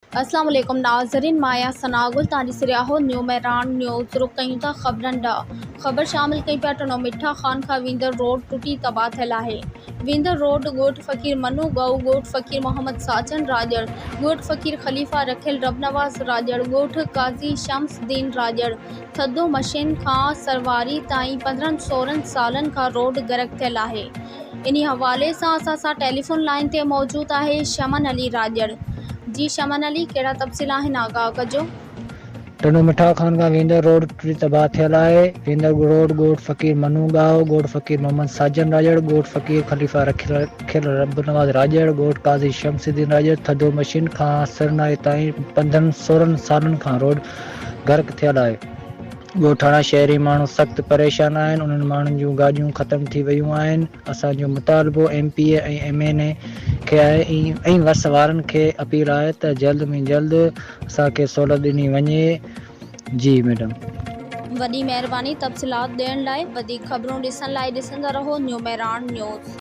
अस्सलाम वालेकुम नाज़रीन, माया सनागुल तारी सिरियाहो न्यू मैरान न्यूज़ रुक कयूं था ख़बरनि ॾांहुं। ख़बर शामिल कई पिया टनो मिठा ख़ान खां वेंदड़ रोड टुटी तबाह थियल आहे। वेंदड़ रोड ॻोठ फ़कीर मनु गऊ, ॻोठ फ़कीर मोहम्मद साजन राजड़, ॻोठ फ़कीर ख़लीफ़ा रखियल रबनवाज़ राजड़, ॻोठ काज़ी शम्सुद्दीन राजड़, थधो मशीन खां सरवारी ताईं 15-16 सालनि खां रोड गरक थियल आहे। इन हवाले सां असां टेलीफोन लाइन ते मौजूद आहे शमन अली राजड़। जी शमन अली, कहिड़ा तफ़सील आहिनि, आगाह कजो। टनो मिठा खान का वेंदड़ रोड टुटी तबाह थियल आहे। वेंदड़ रोड ॻोठ फ़कीर मनु गांव, ॻोठ फ़कीर मोहम्मद साजन राजड़, ॻोठ फ़कीर ख़लीफ़ा रखियल रबनवाज़ राजड़, ॻोठ काज़ी शम्सुद्दीन राजड़, थधो मशीन खां सरनाए ताईं 15-16 सालनि खां रोड गर्क थियल आहे। ॻोठाणा शहरी माण्हू सख़्तु परेशान आहिनि। उन्हनि माण्हुनि जूं गाॾियूं ख़तम थी वियूं आहिनि। असांजो मुतालबो MPA ऐं MNA खे आहे ऐं वस वारनि खे अपील आहे त जल्द में जल्द असांखे सहूलियत ॾिनी वञे। जी मैडम, वॾी महिरबानी तफ़सीलात ॾियण लाइ। वधीक ख़बरूं ॾिसण लाइ ॾिसंदा रहो न्यू मैरान न्यूज़।